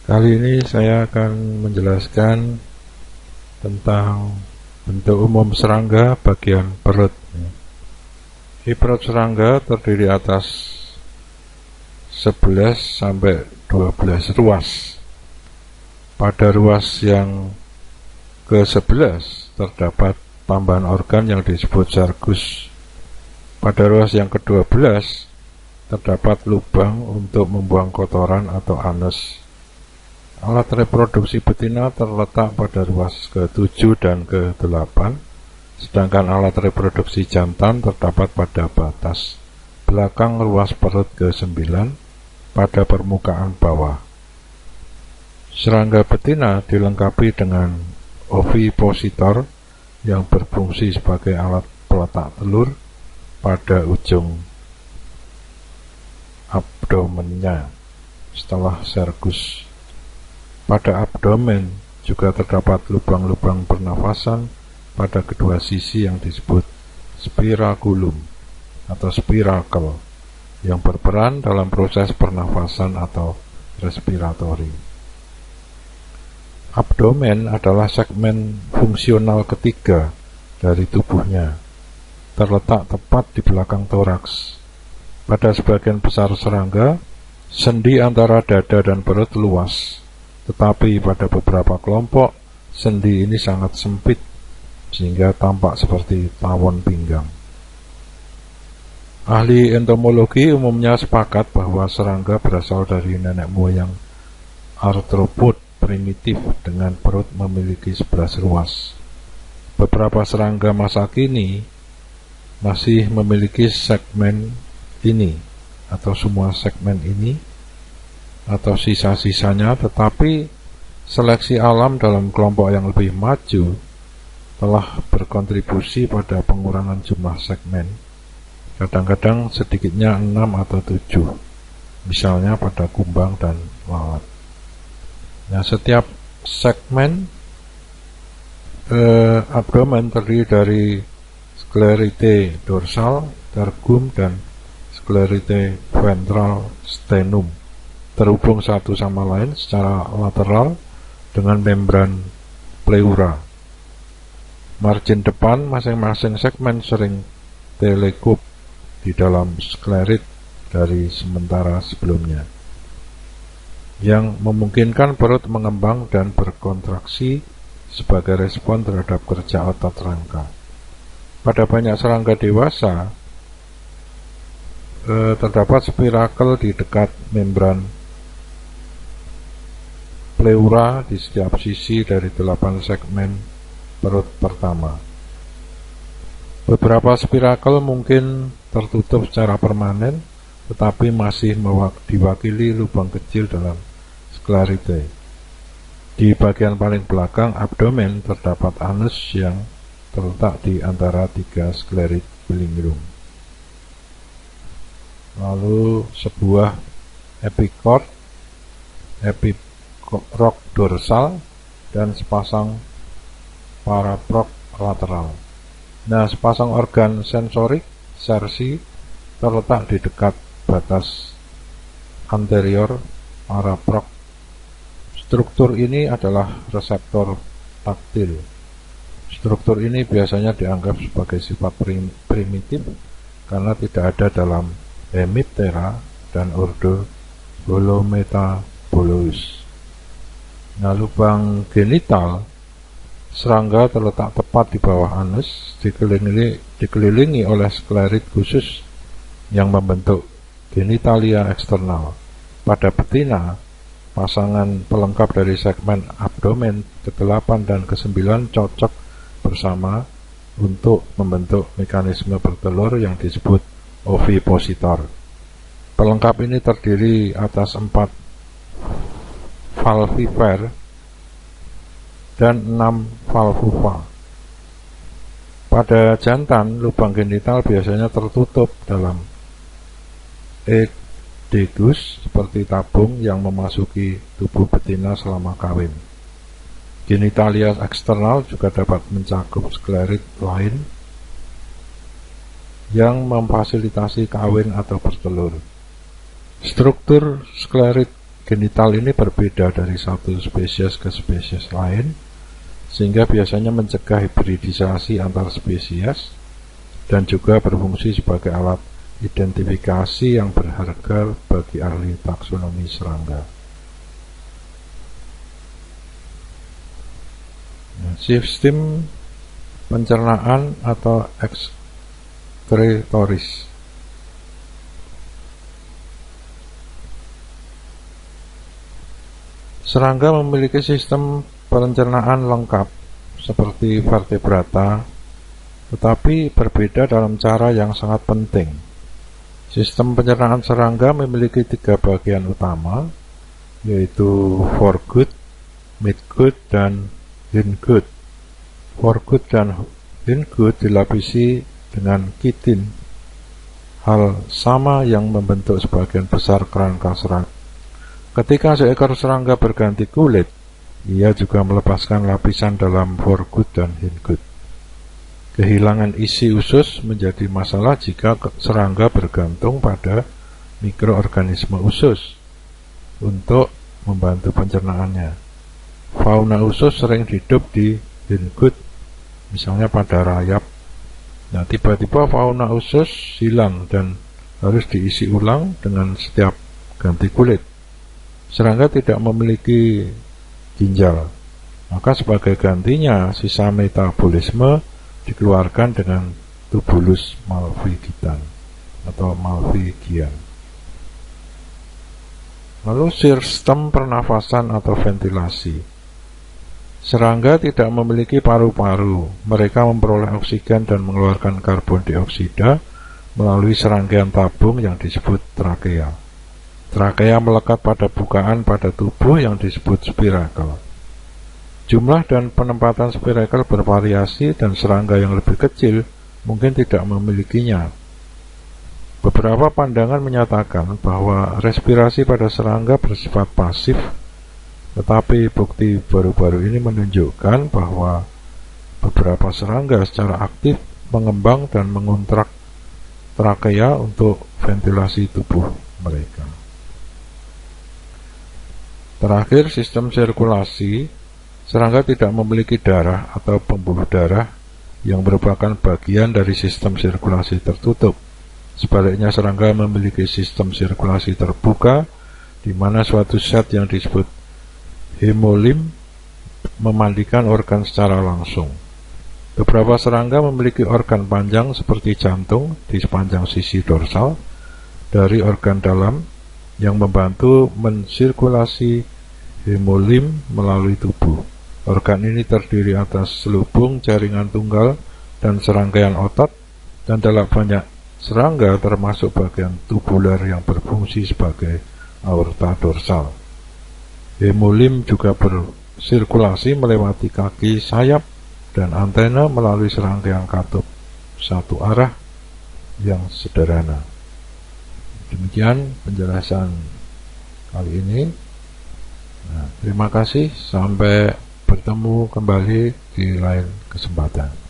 Kali ini saya akan menjelaskan tentang bentuk umum serangga bagian perut. Perut serangga terdiri atas 11 sampai 12 ruas. Pada ruas yang ke-11 terdapat tambahan organ yang disebut sargus. Pada ruas yang ke-12 terdapat lubang untuk membuang kotoran atau anus. Alat reproduksi betina terletak pada ruas ke-7 dan ke-8, sedangkan alat reproduksi jantan terdapat pada batas belakang ruas perut ke-9 pada permukaan bawah. Serangga betina dilengkapi dengan ovipositor yang berfungsi sebagai alat peletak telur pada ujung abdomennya setelah sergus. Pada abdomen juga terdapat lubang-lubang pernafasan pada kedua sisi yang disebut spiraculum atau spirakel yang berperan dalam proses pernafasan atau respiratori. Abdomen adalah segmen fungsional ketiga dari tubuhnya, terletak tepat di belakang toraks. Pada sebagian besar serangga, sendi antara dada dan perut luas, tetapi pada beberapa kelompok, sendi ini sangat sempit sehingga tampak seperti tawon pinggang. Ahli entomologi umumnya sepakat bahwa serangga berasal dari nenek moyang arthropod primitif dengan perut memiliki 11 ruas. Beberapa serangga masa kini masih memiliki segmen ini atau semua segmen ini atau sisa-sisanya, tetapi seleksi alam dalam kelompok yang lebih maju telah berkontribusi pada pengurangan jumlah segmen, kadang-kadang sedikitnya 6 atau 7, misalnya pada kumbang dan lalat. Nah, setiap segmen abdomen terdiri dari sklerite dorsal, tergum, dan sklerite ventral sternum, terhubung satu sama lain secara lateral dengan membran pleura. Margin depan masing-masing segmen sering telekup di dalam sklerit dari sementara sebelumnya, yang memungkinkan perut mengembang dan berkontraksi sebagai respon terhadap kerja otot rangka. Pada banyak serangga dewasa, terdapat spirakel di dekat membran pleura di setiap sisi dari 8 segmen perut pertama. Beberapa spirakel mungkin tertutup secara permanen, tetapi masih diwakili lubang kecil dalam sklerite. Di bagian paling belakang abdomen terdapat anus yang terletak di antara 3 sklerit bilingrum. Lalu sebuah epikord, rok dorsal, dan sepasang paraprok lateral. Nah, sepasang organ sensorik sersi terletak di dekat batas anterior paraprok. Struktur ini adalah reseptor taktil. Struktur ini biasanya dianggap sebagai sifat primitif karena tidak ada dalam Hemiptera dan ordo Holometabolous. Nah, lubang genital serangga terletak tepat di bawah anus, dikelilingi oleh sklerit khusus yang membentuk genitalia eksternal. Pada betina, pasangan pelengkap dari segmen abdomen ke-8 dan ke-9 cocok bersama untuk membentuk mekanisme bertelur yang disebut ovipositor. Pelengkap ini terdiri atas 4 valviver dan 6 valvuva. Pada jantan, lubang genital biasanya tertutup dalam edegus seperti tabung yang memasuki tubuh betina selama kawin. Genitalia eksternal juga dapat mencakup sklerit lain yang memfasilitasi kawin atau bertelur. Struktur sklerit genital ini berbeda dari satu spesies ke spesies lain, sehingga biasanya mencegah hibridisasi antar spesies dan juga berfungsi sebagai alat identifikasi yang berharga bagi ahli taksonomi serangga. Sistem pencernaan atau excretoris. Serangga memiliki sistem pencernaan lengkap seperti vertebrata, tetapi berbeda dalam cara yang sangat penting. Sistem pencernaan serangga memiliki 3 bagian utama, yaitu foregut, midgut, dan hindgut. Foregut dan hindgut dilapisi dengan kitin, hal sama yang membentuk sebagian besar kerangka serangga. Ketika seekor serangga berganti kulit, ia juga melepaskan lapisan dalam foregut dan hindgut. Kehilangan isi usus menjadi masalah jika serangga bergantung pada mikroorganisme usus untuk membantu pencernaannya. Fauna usus sering hidup di hindgut, misalnya pada rayap. Nah, tiba-tiba fauna usus hilang dan harus diisi ulang dengan setiap ganti kulit. Serangga tidak memiliki ginjal, maka sebagai gantinya sisa metabolisme dikeluarkan dengan tubulus malfigitan atau malfigian. Lalu sistem pernafasan atau ventilasi. Serangga tidak memiliki paru-paru. Mereka memperoleh oksigen dan mengeluarkan karbon dioksida melalui serangkaian tabung yang disebut trakea. Trakea melekat pada bukaan pada tubuh yang disebut spirakel. Jumlah dan penempatan spirakel bervariasi dan serangga yang lebih kecil mungkin tidak memilikinya. Beberapa pandangan menyatakan bahwa respirasi pada serangga bersifat pasif, tetapi bukti baru-baru ini menunjukkan bahwa beberapa serangga secara aktif mengembang dan mengontrak trakea untuk ventilasi tubuh mereka. Terakhir, sistem sirkulasi. Serangga tidak memiliki darah atau pembuluh darah yang merupakan bagian dari sistem sirkulasi tertutup. Sebaliknya, serangga memiliki sistem sirkulasi terbuka, di mana suatu zat yang disebut hemolim memandikan organ secara langsung. Beberapa serangga memiliki organ panjang seperti jantung di sepanjang sisi dorsal dari organ dalam yang membantu mensirkulasi hemolim melalui tubuh. Organ ini terdiri atas selubung, jaringan tunggal, dan serangkaian otot, dan dalam banyak serangga termasuk bagian tubular yang berfungsi sebagai aorta dorsal. Hemolim juga bersirkulasi melewati kaki, sayap, dan antena melalui serangkaian katup satu arah yang sederhana. Demikian penjelasan kali ini. Nah, terima kasih, sampai bertemu kembali di lain kesempatan.